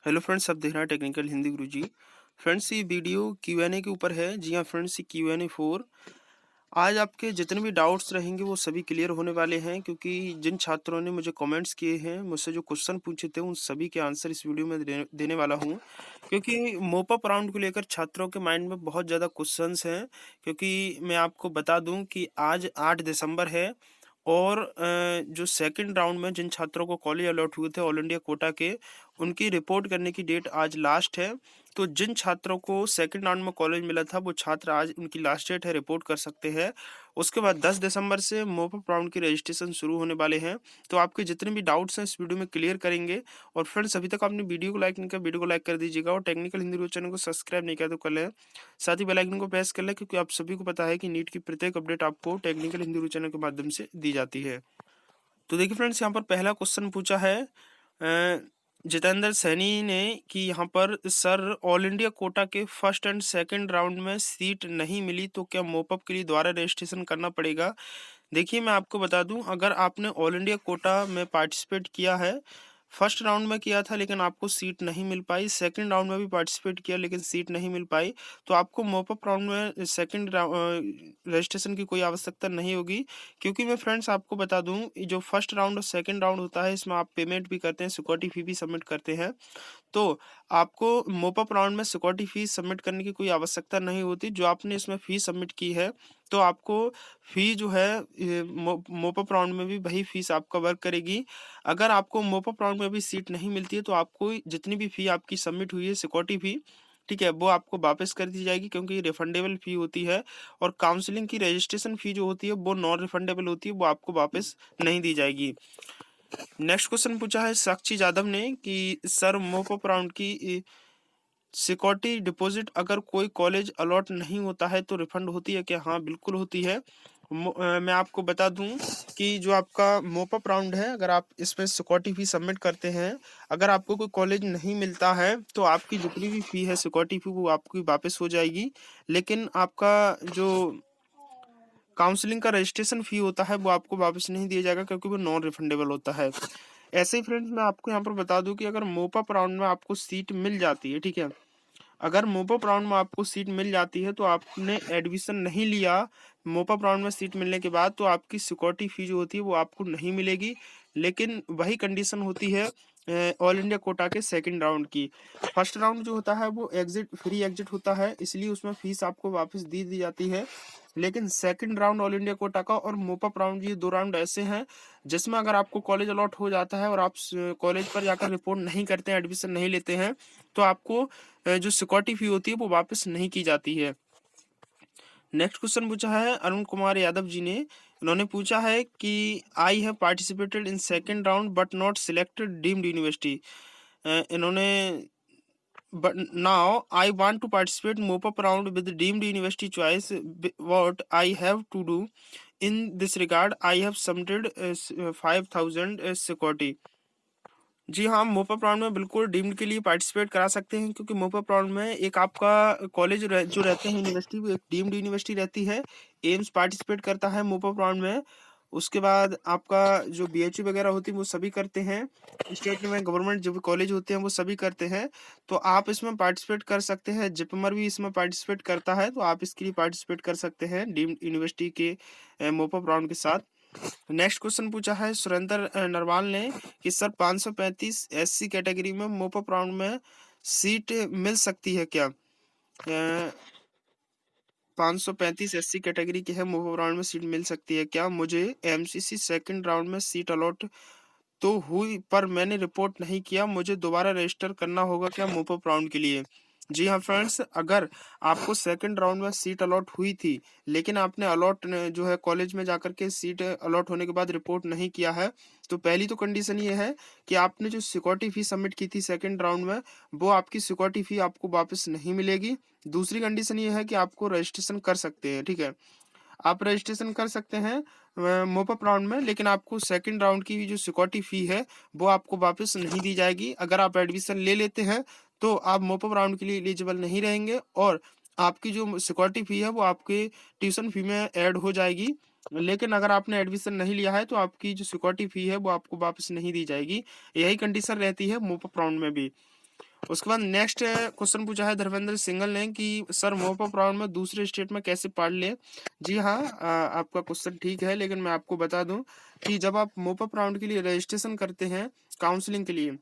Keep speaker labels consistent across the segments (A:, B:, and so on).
A: Hello friends, आप देख रहे हैं टेक्निकल हिंदी गुरुजी। फ्रेंड्स, ये वीडियो क्यूएनए के ऊपर है। जी हाँ फ्रेंड्स, ये क्यूएनए 4। आज आपके जितने भी डाउट्स रहेंगे वो सभी क्लियर होने वाले हैं, क्योंकि जिन छात्रों ने मुझे कमेंट्स किए हैं, मुझसे जो क्वेश्चन पूछे थे, उन सभी के आंसर इस वीडियो में देने वाला हूँ। क्योंकि मोप अप राउंड को लेकर छात्रों के माइंड में बहुत ज़्यादा क्वेश्चंस हैं। क्योंकि मैं आपको बता दूं कि आज 8 दिसंबर है और जो सेकंड राउंड में जिन छात्रों को कॉलेज अलॉट हुए थे ऑल इंडिया कोटा के, उनकी रिपोर्ट करने की डेट आज लास्ट है। तो जिन छात्रों को सेकंड राउंड में कॉलेज मिला था वो छात्र आज उनकी लास्ट डेट है, रिपोर्ट कर सकते हैं। उसके बाद 10 दिसंबर से मोप अप राउंड की रजिस्ट्रेशन शुरू होने वाले हैं। तो आपके जितने भी डाउट्स हैं इस वीडियो में क्लियर करेंगे। और फ्रेंड्स, अभी तक आपने वीडियो को लाइक नहीं किया, वीडियो को लाइक कर दीजिएगा और टेक्निकल हिंदी न्यूज़ चैनल को सब्सक्राइब नहीं किया तो कर लें। साथ ही बेल आइकन को प्रेस कर लें, क्योंकि आप सभी को पता है कि नीट की प्रत्येक अपडेट आपको टेक्निकल हिंदी न्यूज़ चैनल के माध्यम से दी जाती है। तो देखिए फ्रेंड्स, यहाँ पर पहला क्वेश्चन पूछा है जितेंद्र सैनी ने कि यहाँ पर सर, ऑल इंडिया कोटा के फर्स्ट एंड सेकंड राउंड में सीट नहीं मिली तो क्या मोपअप के लिए दोबारा रजिस्ट्रेशन करना पड़ेगा? देखिए, मैं आपको बता दूं, अगर आपने ऑल इंडिया कोटा में पार्टिसिपेट किया है, फर्स्ट राउंड में किया था लेकिन आपको सीट नहीं मिल पाई, सेकंड राउंड में भी पार्टिसिपेट किया लेकिन सीट नहीं मिल पाई, तो आपको मोपअप राउंड में सेकंड रजिस्ट्रेशन की कोई आवश्यकता नहीं होगी। क्योंकि मैं फ्रेंड्स आपको बता दूं, ये जो फर्स्ट राउंड और सेकंड राउंड होता है, इसमें आप पेमेंट भी करते हैं, सिक्योरिटी फी भी सबमिट करते हैं। तो आपको मोपअप राउंड में सिक्योरिटी फीस सबमिट करने की कोई आवश्यकता नहीं होती। जो आपने इसमें फीस सबमिट की है, तो आपको फी जो है मोपअप राउंड में भी वही फीस आपका वर्क करेगी। अगर आपको मोपअप राउंड में भी सीट नहीं मिलती है, तो आपको जितनी भी फी आपकी सबमिट हुई है सिक्योरिटी फी, ठीक है, वो आपको वापस कर दी जाएगी, क्योंकि रिफंडेबल फी होती है। और काउंसलिंग की रजिस्ट्रेशन फी जो होती है वो नॉन रिफंडेबल होती है, वो आपको वापस नहीं दी जाएगी। नेक्स्ट क्वेश्चन पूछा है साक्षी यादव ने कि सर, मोपअप राउंड की सिक्योरिटी डिपॉजिट अगर कोई कॉलेज अलॉट नहीं होता है तो रिफंड होती है क्या? हाँ, बिल्कुल होती है। मैं आपको बता दूं कि जो आपका मोपअप राउंड है, अगर आप इसमें सिक्योरिटी फी सबमिट करते हैं, अगर आपको कोई कॉलेज नहीं मिलता है, तो आपकी जितनी भी फी है सिक्योरिटी फी, वो आपकी वापस हो जाएगी। लेकिन आपका जो काउंसलिंग का रजिस्ट्रेशन फी होता है वो आपको वापस नहीं दिया जाएगा, क्योंकि वो नॉन रिफंडेबल होता है। ऐसे ही फ्रेंड्स, मैं आपको यहाँ पर बता दूं कि अगर मोपअप राउंड में आपको सीट मिल जाती है, ठीक है, अगर मोपअप राउंड में आपको सीट मिल जाती है तो आपने एडमिशन नहीं लिया, मोपअप राउंड में सीट मिलने के बाद, तो आपकी सिक्योरिटी फी जो होती है वो आपको नहीं मिलेगी। लेकिन वही कंडीशन होती है ऑल इंडिया कोटा के सेकंड राउंड की। फर्स्ट राउंड जो होता है वो एग्जिट फ्री एग्जिट होता है, इसलिए उसमें फीस आपको वापस दी जाती है। लेकिन second round all India quota का और मोपअप राउंड, ये दो राउंड ऐसे हैं जिसमें अगर आपको कॉलेज अलॉट हो जाता है और आप कॉलेज पर जाकर रिपोर्ट नहीं करते हैं, एडमिशन नहीं लेते हैं, तो आपको जो सिक्योरिटी फी होती है वो वापस नहीं की जाती है। नेक्स्ट क्वेश्चन पूछा है अरुण कुमार यादव जी ने। इन्होंने पूछा है कि I have participated in second round but not selected deemed university. इन्होंने but now I want to participate mop-up round with deemed university choice. What I have to do in this regard? I have submitted 5,000 security. जी हाँ, mop-up round में बिल्कुल deemed के लिए participate करा सकते हैं, क्योंकि मोपअप राउंड में एक आपका कॉलेज जो रहते हैं यूनिवर्सिटी, वो एक डीम्ड यूनिवर्सिटी रहती है। एम्स पार्टिसिपेट करता है मोपअप राउंड में। उसके बाद आपका जो बीएचयू वगैरह होती है वो सभी करते हैं। स्टेट में गवर्नमेंट जो भी कॉलेज होते हैं वो सभी करते हैं। तो आप इसमें पार्टिसिपेट कर सकते हैं। जिपमर भी इसमें पार्टिसिपेट करता है, तो आप इसके लिए पार्टिसिपेट कर सकते हैं डीम्ड यूनिवर्सिटी के मोपअप राउंड के साथ। नेक्स्ट क्वेश्चन पूछा है सुरेंद्र नरवाल ने कि सर, 535 एससी कैटेगरी में मोपअप राउंड में सीट मिल सकती है क्या? 535 एससी कैटेगरी की है, मोपअप राउंड में सीट मिल सकती है क्या? मुझे एमसीसी सेकंड राउंड में सीट अलॉट तो हुई, पर मैंने रिपोर्ट नहीं किया, मुझे दोबारा रजिस्टर करना होगा क्या मोपअप राउंड के लिए? जी हाँ फ्रेंड्स, अगर आपको सेकंड राउंड में सीट अलॉट हुई थी, लेकिन आपने अलॉट जो है कॉलेज में जाकर के सीट अलॉट होने के बाद रिपोर्ट नहीं किया है, तो पहली तो कंडीशन ये है कि आपने जो सिक्योरिटी फी सबमिट की थी सेकंड राउंड में, वो आपकी सिक्योरिटी फी आपको वापस नहीं मिलेगी। दूसरी कंडीशन ये है कि आपको रजिस्ट्रेशन कर सकते हैं, ठीक है, आप रजिस्ट्रेशन कर सकते हैं मोपअप राउंड में, लेकिन आपको सेकंड राउंड की जो सिक्योरिटी फी है वो आपको वापस नहीं दी जाएगी। अगर आप एडमिशन ले लेते हैं तो आप मोपअप राउंड के लिए एलिजिबल नहीं रहेंगे, और आपकी जो सिक्योरिटी फी है वो आपके ट्यूशन फी में ऐड हो जाएगी। लेकिन अगर आपने एडमिशन नहीं लिया है तो आपकी जो सिक्योरिटी फी है वो आपको वापस नहीं दी जाएगी। यही कंडीशन रहती है मोपअप राउंड में भी। उसके बाद नेक्स्ट क्वेश्चन पूछा है धर्मेंद्र सिंघल ने कि सर मॉप अप राउंड में दूसरे स्टेट में कैसे पढ़ ले। जी हाँ, आपका क्वेश्चन ठीक है, लेकिन मैं आपको बता दूं कि जब आप मॉप अप राउंड के लिए रजिस्ट्रेशन करते हैं काउंसलिंग के लिए,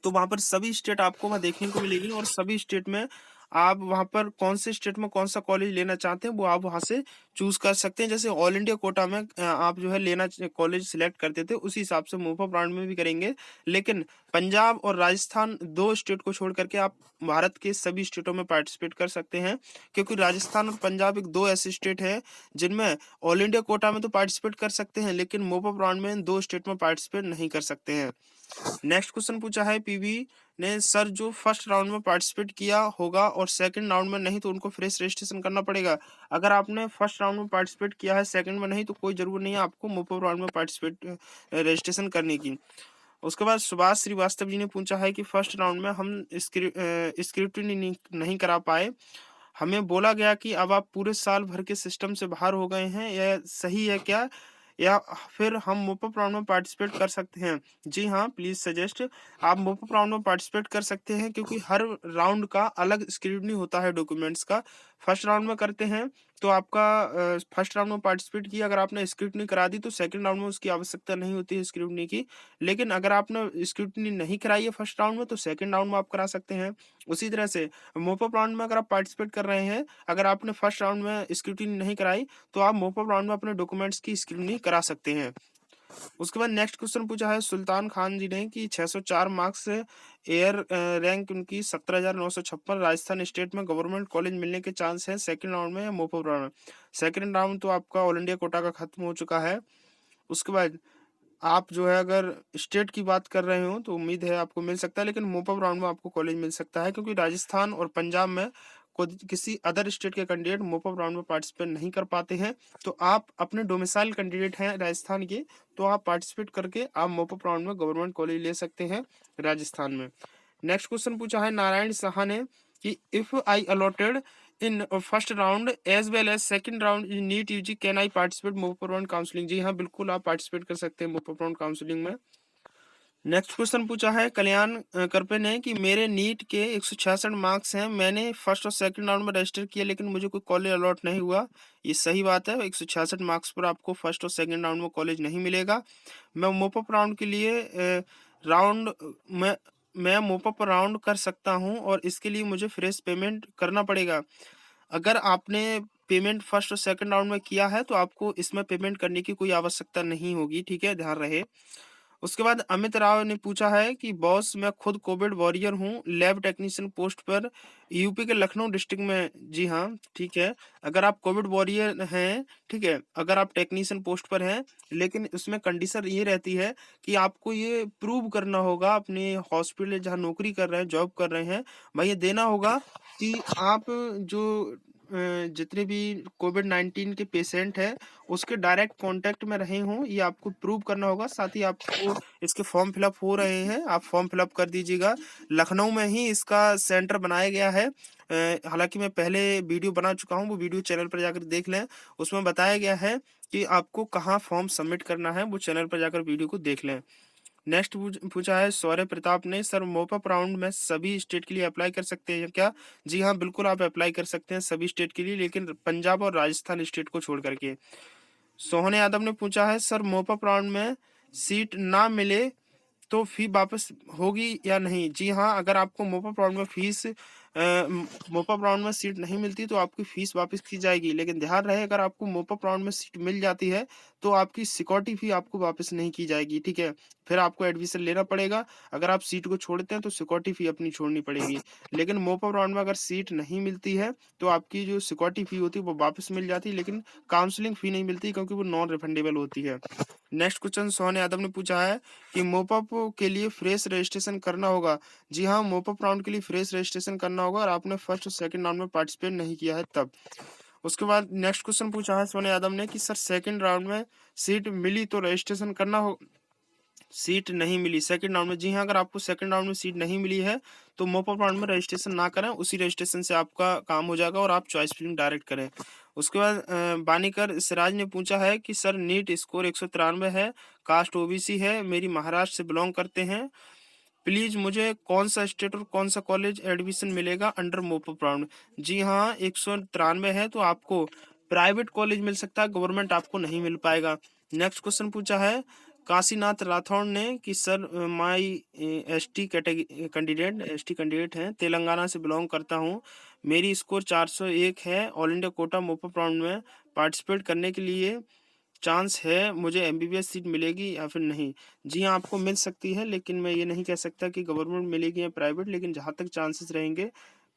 A: तो वहां पर सभी स्टेट आपको वहां देखने को मिलेगी, और सभी स्टेट में आप वहां पर कौन से स्टेट में कौन सा कॉलेज लेना चाहते हैं वो आप वहां से चूज कर सकते हैं। जैसे ऑल इंडिया कोटा में आप जो है लेना कॉलेज सिलेक्ट करते थे, उसी हिसाब से मूव अप राउंड में भी करेंगे। लेकिन पंजाब और राजस्थान दो स्टेट को छोड़ करके आप भारत के सभी स्टेटों में पार्टिसिपेट कर सकते हैं, क्योंकि राजस्थान और पंजाब एक दो ऐसे स्टेट है जिनमें ऑल इंडिया कोटा में तो पार्टिसिपेट कर सकते हैं, लेकिन मूव अप राउंड में दो स्टेट में पार्टिसिपेट नहीं कर सकते हैं। नेक्स्ट क्वेश्चन पूछा है पीवी ने, सर जो फर्स्ट राउंड में पार्टिसिपेट किया होगा और सेकंड राउंड में नहीं तो उनको फ्रेश रजिस्ट्रेशन करना पड़ेगा। अगर आपने फर्स्ट राउंड में पार्टिसिपेट किया है सेकंड में नहीं, तो कोई जरूरत नहीं है आपको मूव राउंड में पार्टिसिपेट रजिस्ट्रेशन करने की। उसके बाद सुभाष श्रीवास्तव जी ने पूछा है कि फर्स्ट राउंड में हम स्क्रिप्ट नहीं करा पाए, हमें बोला गया कि अब आप पूरे साल भर के सिस्टम से बाहर हो गए हैं, यह सही है क्या, या फिर हम मोप अप राउंड में पार्टिसिपेट कर सकते हैं। जी हाँ, प्लीज सजेस्ट, आप मोप अप राउंड में पार्टिसिपेट कर सकते हैं, क्योंकि हर राउंड का अलग स्क्रूटनी होता है डॉक्यूमेंट्स का। फर्स्ट राउंड में करते हैं तो आपका फर्स्ट राउंड में पार्टिसिपेट किया, अगर आपने स्क्रूटनी करा दी तो सेकंड राउंड में उसकी आवश्यकता नहीं होती है स्क्रूटनी की। लेकिन अगर आपने स्क्रूटनी नहीं कराई है फर्स्ट राउंड में, तो सेकंड राउंड में आप करा सकते हैं। उसी तरह से मोप अप राउंड में अगर आप पार्टिसिपेट कर रहे हैं, अगर आपने फर्स्ट राउंड में स्क्रूटनी नहीं कराई, तो आप मोप अप राउंड में अपने डॉक्यूमेंट्स की स्क्रूटनी करा सकते हैं। उसके बाद नेक्स्ट क्वेश्चन पूछा है सुल्तान खान जी ने कि 604 मार्क्स से एयर रैंक उनकी 17,956, राजस्थान स्टेट में गवर्नमेंट कॉलेज मिलने के चांस है सेकंड राउंड में या मोप अप राउंड में। सेकंड राउंड तो आपका ऑल इंडिया कोटा का खत्म हो चुका है। उसके बाद आप जो है अगर स्टेट की बात कर रहे हो तो उम्मीद है आपको मिल सकता है, लेकिन मोप अप राउंड में आपको कॉलेज मिल सकता है, क्योंकि राजस्थान और पंजाब में किसी अदर स्टेट के कैंडिडेट मोप अप राउंड में पार्टिसिपेट नहीं कर पाते हैं। तो आप अपने डोमिसाइल कैंडिडेट हैं राजस्थान के, तो आप पार्टिसिपेट करके आप मोप अप राउंड में गवर्नमेंट कॉलेज ले सकते हैं राजस्थान में। नेक्स्ट क्वेश्चन पूछा है नारायण साहा ने कि if I allotted in first round as well as second round in NEET UG can I participate mop up round counselling. जी हाँ, बिल्कुल आप पार्टिसिपेट कर सकते हैं मोप अप राउंड काउंसलिंग में। नेक्स्ट क्वेश्चन पूछा है कल्याण करपे ने कि मेरे नीट के 166 मार्क्स हैं, मैंने फर्स्ट और सेकंड राउंड में रजिस्टर किया लेकिन मुझे कोई कॉलेज अलॉट नहीं हुआ। ये सही बात है, 166 मार्क्स पर आपको फर्स्ट और सेकंड राउंड में कॉलेज नहीं मिलेगा। मैं मोप अप राउंड के लिए राउंड में मैं मोप अप राउंड कर सकता हूं, और इसके लिए मुझे फ्रेश पेमेंट करना पड़ेगा। अगर आपने पेमेंट फर्स्ट और सेकंड राउंड में किया है तो आपको इसमें पेमेंट करने की कोई आवश्यकता नहीं होगी, ठीक है, ध्यान रहे। उसके बाद अमित राव ने पूछा है कि बॉस मैं खुद कोविड वॉरियर हूँ, लैब टेक्नीशियन पोस्ट पर, यूपी के लखनऊ डिस्ट्रिक्ट में। जी हाँ, ठीक है, अगर आप कोविड वॉरियर हैं, ठीक है, अगर आप टेक्नीशियन पोस्ट पर हैं, लेकिन उसमें कंडीशन ये रहती है कि आपको ये प्रूव करना होगा अपने हॉस्पिटल जहाँ नौकरी कर रहे हैं, जॉब कर रहे हैं, भाई ये देना होगा कि आप जो जितने भी कोविड-19 के पेशेंट हैं उसके डायरेक्ट कांटेक्ट में रहे हों, ये आपको प्रूव करना होगा। साथ ही आपको इसके फॉर्म फिलअप हो रहे हैं, आप फॉर्म फिलअप कर दीजिएगा। लखनऊ में ही इसका सेंटर बनाया गया है। हालांकि मैं पहले वीडियो बना चुका हूं, वो वीडियो चैनल पर जाकर देख लें, उसमें बताया गया है कि आपको कहाँ फॉर्म सबमिट करना है, वो चैनल पर जाकर वीडियो को देख लें। नेक्स्ट पूछा है सौर्य प्रताप ने, सर मोप अप राउंड में सभी स्टेट के लिए अप्लाई कर सकते हैं क्या। जी हाँ, बिल्कुल आप अप्लाई कर सकते हैं सभी स्टेट के लिए, लेकिन पंजाब और राजस्थान स्टेट को छोड़ करके। सोहन यादव ने पूछा है सर मोप अप राउंड में सीट ना मिले तो फी वापस होगी या नहीं। जी हाँ, अगर आपको मोप अप राउंड में फीस मोप अप राउंड में सीट नहीं मिलती तो आपकी फीस वापस की जाएगी, लेकिन ध्यान रहे अगर आपको मोप अप राउंड में सीट मिल जाती है तो आपकी सिक्योरिटी फी आपको वापस नहीं की जाएगी, ठीक है, फिर आपको एडमिशन लेना पड़ेगा। अगर आप सीट को छोड़ते हैं तो सिक्योरिटी फी अपनी छोड़नी पड़ेगी। लेकिन मोप अप राउंड में अगर सीट नहीं मिलती है तो आपकी जो सिक्योरिटी फी होती है वो वापस मिल जाती है, लेकिन काउंसलिंग फी नहीं मिलती क्योंकि वो नॉन रिफंडेबल होती है। नेक्स्ट क्वेश्चन सोहन यादव ने पूछा है कि मोपअप के लिए फ्रेश रजिस्ट्रेशन करना होगा। जी हाँ, मोपअप राउंड के लिए फ्रेश रजिस्ट्रेशन करना होगा और आपने फर्स्ट और सेकंड राउंड में पार्टिसिपेट नहीं किया है तब। उसके बाद नेक्स्ट क्वेश्चन पूछा है सोहन यादव ने कि सर सेकंड राउंड में सीट मिली तो रजिस्ट्रेशन करना हो, सीट नहीं मिली सेकंड राउंड में। जी हाँ, अगर आपको सेकंड राउंड में सीट नहीं मिली है तो मोपअप राउंड में रजिस्ट्रेशन ना करें, उसी रजिस्ट्रेशन से आपका काम हो जाएगा और आप चॉइस फिलिंग डायरेक्ट करें। उसके बाद बानीकर सिराज ने पूछा है कि सर नीट स्कोर 193 है, कास्ट ओबीसी है, मेरी महाराष्ट्र से बिलोंग करते हैं, प्लीज मुझे कौन सा स्टेट और कौन सा कॉलेज एडमिशन मिलेगा अंडर मोपो राउंड। जी हाँ, 193 है तो आपको प्राइवेट कॉलेज मिल सकता है, गवर्नमेंट आपको नहीं मिल पाएगा। नेक्स्ट क्वेश्चन पूछा है काशीनाथ राठौड़ ने कि सर माई एसटी कैंडिडेट हैं, तेलंगाना से बिलोंग करता हूँ, मेरी स्कोर 401 है, ऑल इंडिया कोटा मोपो राउंड में पार्टिसिपेट करने के लिए चांस है, मुझे एमबीबीएस सीट मिलेगी या फिर नहीं। जी हाँ, आपको मिल सकती है, लेकिन मैं ये नहीं कह सकता कि गवर्नमेंट मिलेगी या प्राइवेट, लेकिन जहाँ तक चांसेस रहेंगे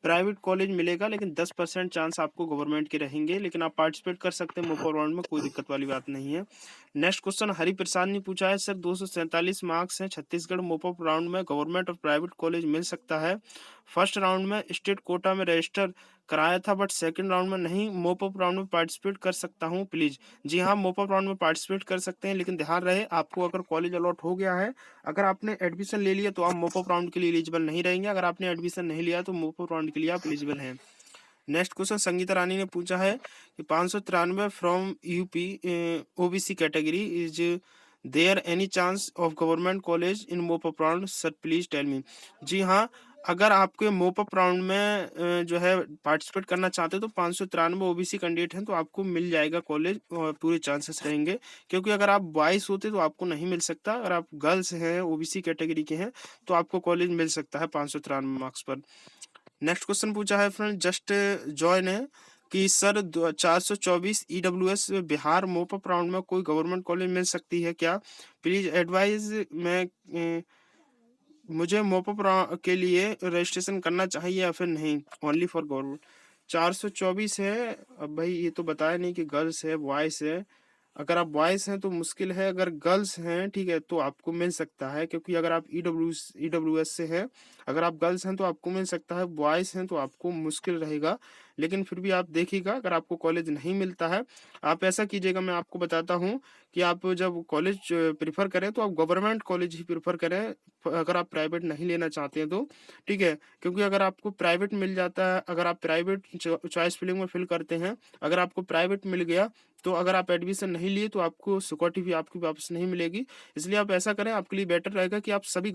A: प्राइवेट कॉलेज मिलेगा, लेकिन 10% चांस आपको गवर्नमेंट के रहेंगे, लेकिन आप पार्टिसिपेट कर सकते हैं मोपो राउंड में, कोई दिक्कत वाली बात नहीं है। नेक्स्ट क्वेश्चन हरिप्रसाद ने पूछा है सर 247 मार्क्स हैं, छत्तीसगढ़ मोपो राउंड में गवर्नमेंट और प्राइवेट कॉलेज मिल सकता है। फर्स्ट राउंड में स्टेट कोटा में रजिस्टर कराया था बट सेकंड राउंड में नहीं, मोप अप राउंड में पार्टिसिपेट कर सकता हूं प्लीज। जी हाँ, मोप अप राउंड में पार्टिसिपेट कर सकते हैं, लेकिन ध्यान रहे आपको अगर कॉलेज अलॉट हो गया है, अगर आपने एडमिशन ले लिया तो आप मोप अप राउंड के लिए एलिजिबल नहीं रहेंगे, अगर आपने एडमिशन नहीं लिया तो मोप अप राउंड के लिए आप एलिजिबल हैं। नेक्स्ट क्वेश्चन संगीता रानी ने पूछा है कि 593 from UP OBC category, is there any chance of government college in mop up round, sir please tell me. जी हाँ, अगर आपके मोप अप राउंड में जो है पार्टिसिपेट करना चाहते हो तो 593 ओबीसी कैंडिडेट हैं तो आपको मिल जाएगा कॉलेज, और पूरे चांसेस रहेंगे, क्योंकि अगर आप बॉयज होते तो आपको नहीं मिल सकता, अगर आप गर्ल्स हैं ओबीसी कैटेगरी के हैं तो आपको कॉलेज मिल सकता है 593 मार्क्स पर। नेक्स्ट क्वेश्चन पूछा है फ्रेंड जस्ट जॉय ने कि सर 424 ईडब्ल्यूएस बिहार मोप अप राउंड में कोई गवर्नमेंट कॉलेज मिल सकती है क्या, प्लीज एडवाइज। मुझे मोप अप के लिए रजिस्ट्रेशन करना चाहिए या फिर नहीं, ओनली फॉर गवर्नमेंट। 424 है, अब भाई ये तो बताया नहीं कि गर्ल्स है बॉयज है, अगर आप बॉयज हैं तो मुश्किल है, अगर गर्ल्स हैं ठीक है तो आपको मिल सकता है, क्योंकि अगर आप ईडब्ल्यूएस से है, अगर आप गर्ल्स हैं तो आपको मिल सकता है, बॉयज हैं तो आपको मुश्किल रहेगा, लेकिन फिर भी आप देखिएगा अगर आपको कॉलेज नहीं मिलता है, आप ऐसा कीजिएगा, मैं आपको बताता हूँ कि आप जब कॉलेज प्रिफर करें तो आप गवर्नमेंट कॉलेज ही प्रिफर करें, अगर आप प्राइवेट नहीं लेना चाहते हैं तो, ठीक है, क्योंकि अगर आपको प्राइवेट मिल जाता है, अगर आप प्राइवेट चॉइस फिलिंग में फिल करते हैं, अगर आपको प्राइवेट मिल गया तो अगर आप एडमिशन नहीं लिए तो आपको सिक्योरिटी भी आपकी वापस नहीं मिलेगी, इसलिए आप ऐसा करें, आपके लिए बेटर रहेगा कि आप सभी